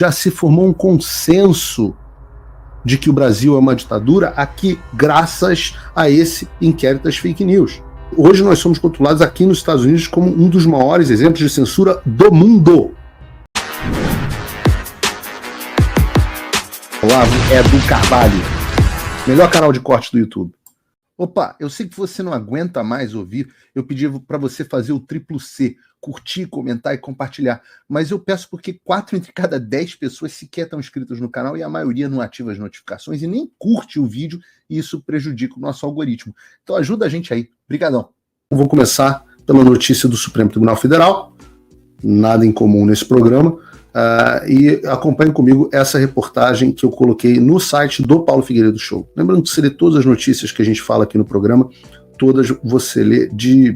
Já se formou um consenso de que o Brasil é uma ditadura aqui, graças a esse inquérito das fake news. Hoje nós somos rotulados aqui nos Estados Unidos como um dos maiores exemplos de censura do mundo. Olavo Edu Carvalho, melhor canal de corte do YouTube. Opa, eu sei que você não aguenta mais ouvir, eu pedi para você fazer o triplo C, curtir, comentar e compartilhar, mas eu peço porque 4 entre cada 10 pessoas sequer estão inscritas no canal e a maioria não ativa as notificações e nem curte o vídeo e isso prejudica o nosso algoritmo. Então ajuda a gente aí, brigadão. Vou começar pela notícia do Supremo Tribunal Federal, nada em comum nesse programa, e acompanhe comigo essa reportagem que eu coloquei no site do Paulo Figueiredo Show. Lembrando que você lê todas as notícias que a gente fala aqui no programa, todas você lê,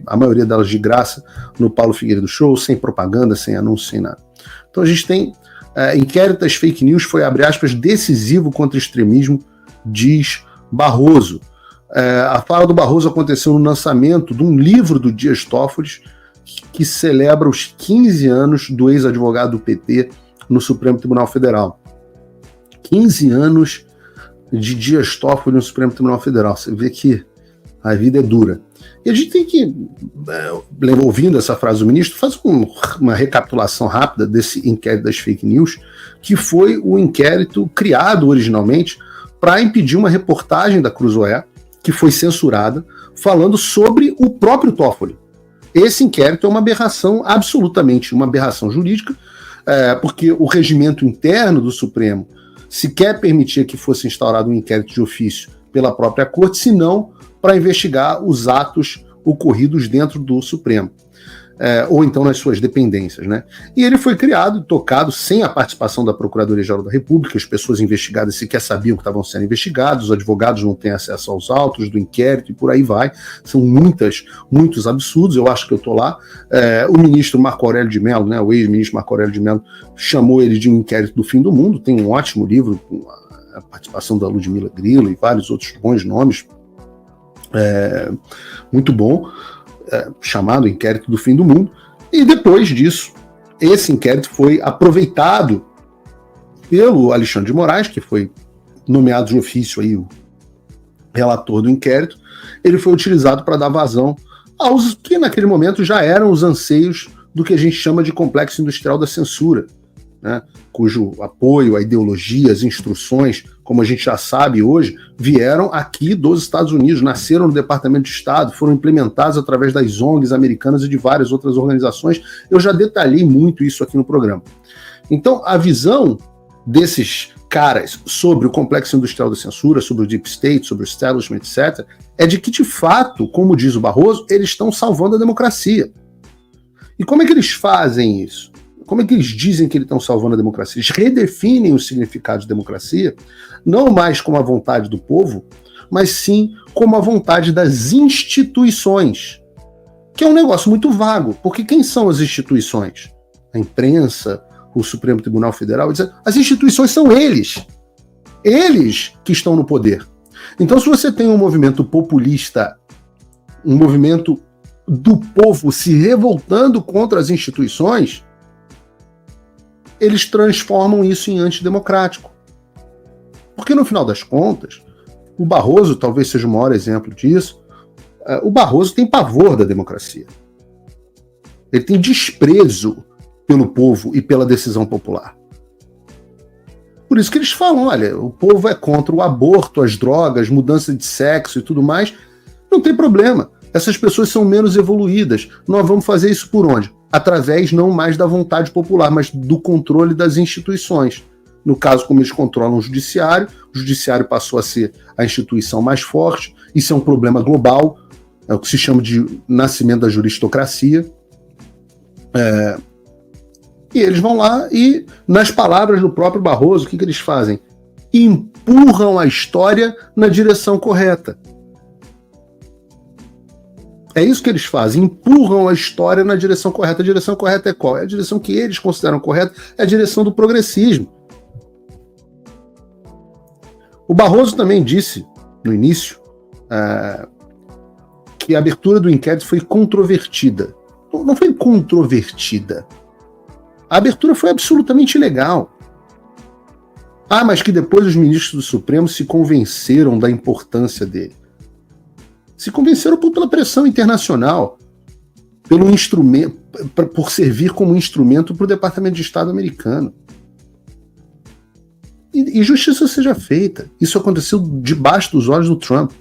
a maioria delas de graça, no Paulo Figueiredo Show, sem propaganda, sem anúncio, sem nada. Então a gente tem inquérito das fake news foi, abre aspas, decisivo contra extremismo, diz Barroso. A fala do Barroso aconteceu no lançamento de um livro do Dias Toffoli, que celebra os 15 anos do ex-advogado do PT no Supremo Tribunal Federal. 15 anos de Dias Toffoli no Supremo Tribunal Federal. Você vê que a vida é dura. E a gente tem que, ouvindo essa frase do ministro, fazer uma recapitulação rápida desse inquérito das fake news, que foi o inquérito criado originalmente para impedir uma reportagem da Cruzoé, que foi censurada, falando sobre o próprio Toffoli. Esse inquérito é uma aberração, absolutamente uma aberração jurídica, porque o regimento interno do Supremo sequer permitia que fosse instaurado um inquérito de ofício pela própria Corte, senão para investigar os atos ocorridos dentro do Supremo, ou então nas suas dependências, né? E ele foi criado e tocado sem a participação da Procuradoria-Geral da República, as pessoas investigadas sequer sabiam que estavam sendo investigados, os advogados não têm acesso aos autos do inquérito e por aí vai. São muitos absurdos, eu acho que eu estou lá. O ministro Marco Aurélio de Mello, né, o ex-ministro Marco Aurélio de Mello, chamou ele de um inquérito do fim do mundo, tem um ótimo livro, com a participação da Ludmila Grillo e vários outros bons nomes, muito bom, chamado Inquérito do Fim do Mundo, e depois disso, esse inquérito foi aproveitado pelo Alexandre de Moraes, que foi nomeado de ofício aí o relator do inquérito. Ele foi utilizado para dar vazão aos que naquele momento já eram os anseios do que a gente chama de complexo industrial da censura, né, cujo apoio, a ideologia, as instruções, como a gente já sabe hoje, vieram aqui dos Estados Unidos, nasceram no Departamento de Estado, foram implementados através das ONGs americanas e de várias outras organizações. Eu já detalhei muito isso aqui no programa. Então, a visão desses caras sobre o complexo industrial da censura, sobre o Deep State, sobre o establishment, etc., é de que, de fato, como diz o Barroso, eles estão salvando a democracia. E como é que eles fazem isso? Como é que eles dizem que eles estão salvando a democracia? Eles redefinem o significado de democracia, não mais como a vontade do povo, mas sim como a vontade das instituições, que é um negócio muito vago, porque quem são as instituições? A imprensa, o Supremo Tribunal Federal, as instituições são eles que estão no poder. Então, se você tem um movimento populista, um movimento do povo se revoltando contra as instituições, eles transformam isso em antidemocrático. Porque, no final das contas, o Barroso talvez seja o maior exemplo disso, o Barroso tem pavor da democracia. Ele tem desprezo pelo povo e pela decisão popular. Por isso que eles falam, olha, o povo é contra o aborto, as drogas, mudança de sexo e tudo mais, não tem problema. Essas pessoas são menos evoluídas. Nós vamos fazer isso por onde? Através não mais da vontade popular, mas do controle das instituições. No caso, como eles controlam o judiciário passou a ser a instituição mais forte, isso é um problema global, é o que se chama de nascimento da juristocracia. E eles vão lá e, nas palavras do próprio Barroso, o que eles fazem? Empurram a história na direção correta. É isso que eles fazem, empurram a história na direção correta. A direção correta é qual? É a direção que eles consideram correta, é a direção do progressismo. O Barroso também disse, no início, que a abertura do inquérito foi controvertida. Não foi controvertida. A abertura foi absolutamente ilegal. Mas que depois os ministros do Supremo se convenceram da importância dele. Se convenceram pela pressão internacional, pelo instrumento, por servir como instrumento para o Departamento de Estado americano. E justiça seja feita. Isso aconteceu debaixo dos olhos do Trump.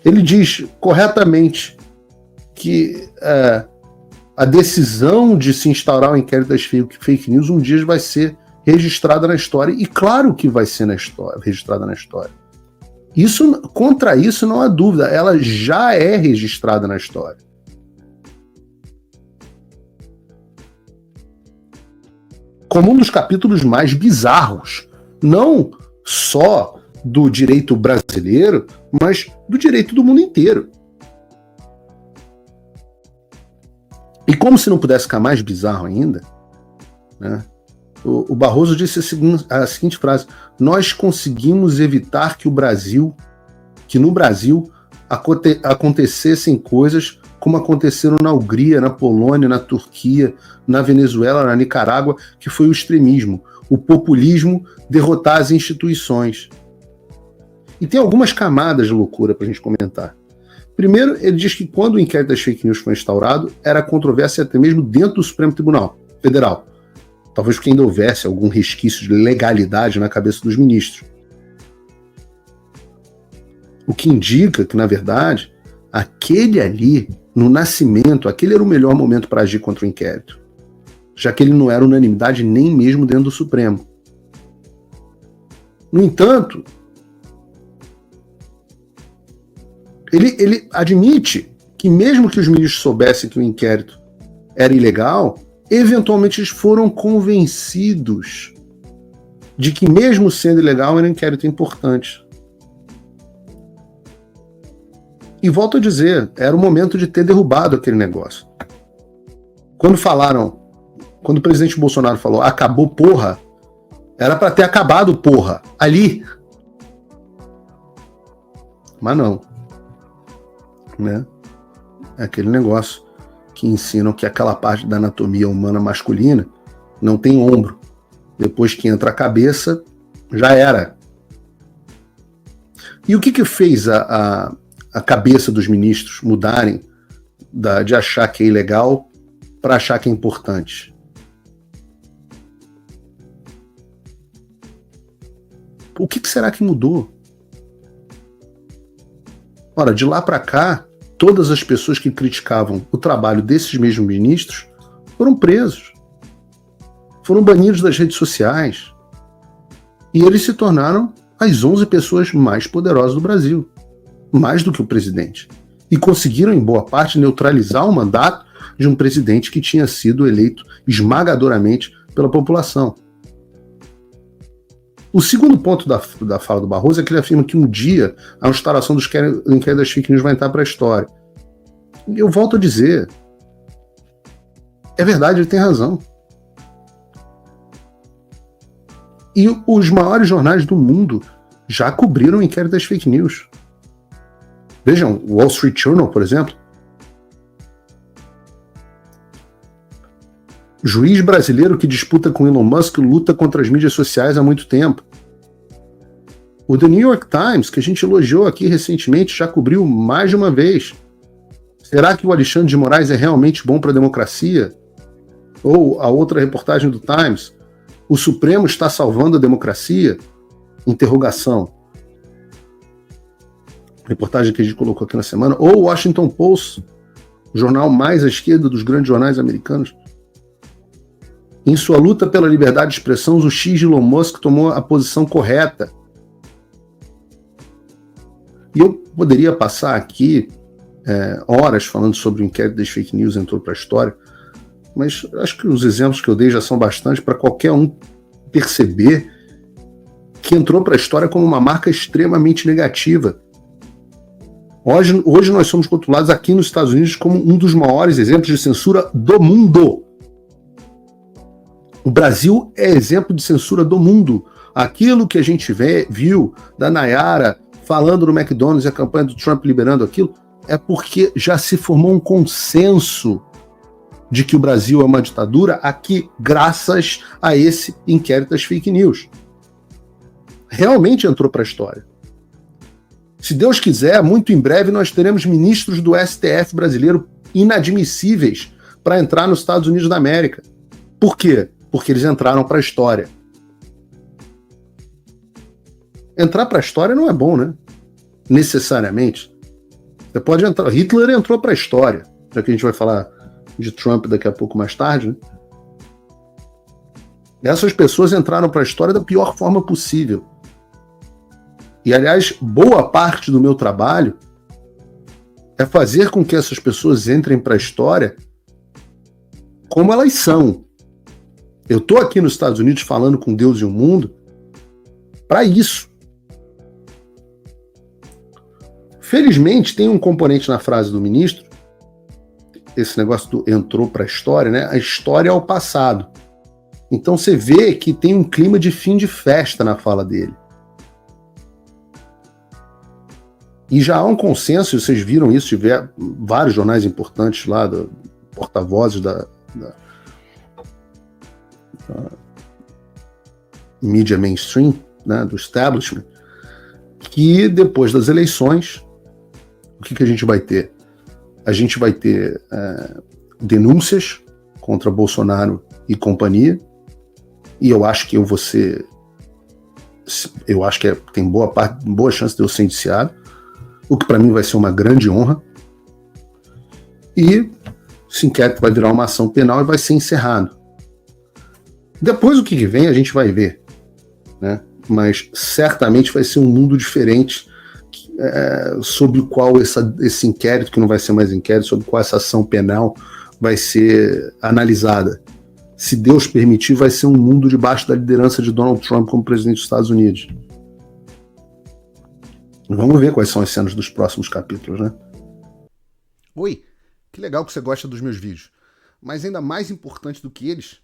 Ele diz corretamente que a decisão de se instaurar o inquérito das fake news um dia vai ser registrada na história. E claro que vai ser registrada na história. Contra isso não há dúvida. Ela já é registrada na história. Como um dos capítulos mais bizarros. Não só do direito brasileiro, mas do direito do mundo inteiro. E como se não pudesse ficar mais bizarro ainda, né, o Barroso disse a seguinte frase: nós conseguimos evitar que no Brasil acontecessem coisas como aconteceram na Hungria, na Polônia, na Turquia, na Venezuela, na Nicarágua, que foi o extremismo, o populismo derrotar as instituições. E tem algumas camadas de loucura para a gente comentar. Primeiro, ele diz que quando o inquérito das fake news foi instaurado, era controvérsia até mesmo dentro do Supremo Tribunal Federal. Talvez porque ainda houvesse algum resquício de legalidade na cabeça dos ministros. O que indica que, na verdade, aquele ali, no nascimento, aquele era o melhor momento para agir contra o inquérito, já que ele não era unanimidade nem mesmo dentro do Supremo. No entanto, ele admite que mesmo que os ministros soubessem que o inquérito era ilegal, eventualmente eles foram convencidos de que mesmo sendo ilegal era um inquérito importante. E volto a dizer, era o momento de ter derrubado aquele negócio. Quando o presidente Bolsonaro falou acabou porra, era para ter acabado porra, ali. Mas não. Né? É aquele negócio que ensinam que aquela parte da anatomia humana masculina não tem ombro. Depois que entra a cabeça, já era. E o que fez a cabeça dos ministros mudarem de achar que é ilegal para achar que é importante? O que será que mudou? Ora, de lá para cá, todas as pessoas que criticavam o trabalho desses mesmos ministros foram presos, foram banidos das redes sociais, e eles se tornaram as 11 pessoas mais poderosas do Brasil, mais do que o presidente, e conseguiram, em boa parte, neutralizar o mandato de um presidente que tinha sido eleito esmagadoramente pela população. O segundo ponto da fala do Barroso é que ele afirma que um dia a instauração dos inquéritos das fake news vai entrar para a história. Eu volto a dizer, é verdade, ele tem razão. E os maiores jornais do mundo já cobriram o inquérito das fake news. Vejam, o Wall Street Journal, por exemplo. Juiz brasileiro que disputa com Elon Musk luta contra as mídias sociais há muito tempo. O The New York Times, que a gente elogiou aqui recentemente, já cobriu mais de uma vez. Será que o Alexandre de Moraes é realmente bom para a democracia? Ou a outra reportagem do Times, o Supremo está salvando a democracia? Interrogação. Reportagem que a gente colocou aqui na semana. Ou o Washington Post, o jornal mais à esquerda dos grandes jornais americanos. Em sua luta pela liberdade de expressão, o X de Elon Musk tomou a posição correta. E eu poderia passar aqui horas falando sobre o inquérito das fake news entrou para a história, mas acho que os exemplos que eu dei já são bastante para qualquer um perceber que entrou para a história como uma marca extremamente negativa. Hoje nós somos rotulados aqui nos Estados Unidos como um dos maiores exemplos de censura do mundo. O Brasil é exemplo de censura do mundo. Aquilo que a gente viu da Nayara falando no McDonald's e a campanha do Trump liberando aquilo, é porque já se formou um consenso de que o Brasil é uma ditadura aqui graças a esse inquérito das fake news. Realmente entrou para a história. Se Deus quiser, muito em breve nós teremos ministros do STF brasileiro inadmissíveis para entrar nos Estados Unidos da América. Por quê? Porque eles entraram para a história. Entrar para a história não é bom, né? Necessariamente. Você pode entrar. Hitler entrou para a história, já que a gente vai falar de Trump daqui a pouco mais tarde, né? Essas pessoas entraram para a história da pior forma possível. E, aliás, boa parte do meu trabalho é fazer com que essas pessoas entrem para a história como elas são. Eu estou aqui nos Estados Unidos falando com Deus e o mundo para isso. Felizmente, tem um componente na frase do ministro, esse negócio do entrou para a história, né? A história é o passado. Então você vê que tem um clima de fim de festa na fala dele. E já há um consenso, vocês viram isso, tiver vários jornais importantes lá, porta-vozes da mídia mainstream, né, do establishment, que depois das eleições, o que a gente vai ter? A gente vai ter denúncias contra Bolsonaro e companhia, e eu acho que tem boa chance de eu ser indiciado, o que para mim vai ser uma grande honra, e esse inquérito vai virar uma ação penal e vai ser encerrado. Depois o que vem a gente vai ver, né? Mas certamente vai ser um mundo diferente sobre o qual esse inquérito, que não vai ser mais inquérito, sobre qual essa ação penal vai ser analisada. Se Deus permitir, vai ser um mundo debaixo da liderança de Donald Trump como presidente dos Estados Unidos. Vamos ver quais são as cenas dos próximos capítulos, né? Oi, que legal que você gosta dos meus vídeos. Mas ainda mais importante do que eles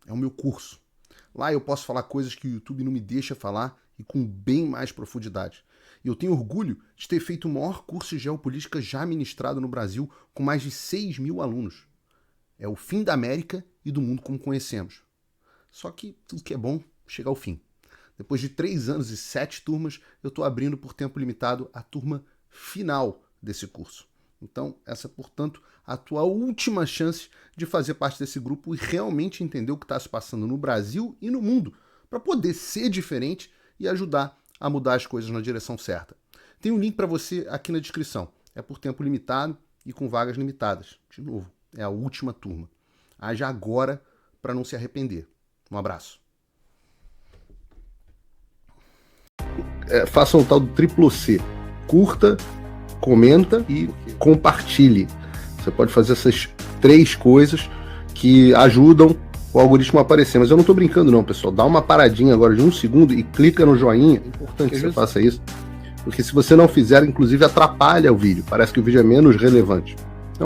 é o meu curso. Lá eu posso falar coisas que o YouTube não me deixa falar e com bem mais profundidade. E eu tenho orgulho de ter feito o maior curso de geopolítica já ministrado no Brasil, com mais de 6.000 alunos. É o fim da América e do mundo como conhecemos. Só que tudo que é bom chega ao fim. Depois de 3 anos e 7 turmas, eu estou abrindo por tempo limitado a turma final desse curso. Então, essa é, portanto, a tua última chance de fazer parte desse grupo e realmente entender o que está se passando no Brasil e no mundo, para poder ser diferente e ajudar a mudar as coisas na direção certa. Tem um link para você aqui na descrição. É por tempo limitado e com vagas limitadas. De novo, é a última turma. Haja agora para não se arrepender. Um abraço. Faça o tal do triplo C. Curta, comenta e compartilhe. Você pode fazer essas 3 coisas que ajudam o algoritmo a aparecer. Mas eu não estou brincando não, pessoal. Dá uma paradinha agora de 1 segundo e clica no joinha. É importante que você faça isso. Porque se você não fizer, inclusive atrapalha o vídeo. Parece que o vídeo é menos relevante.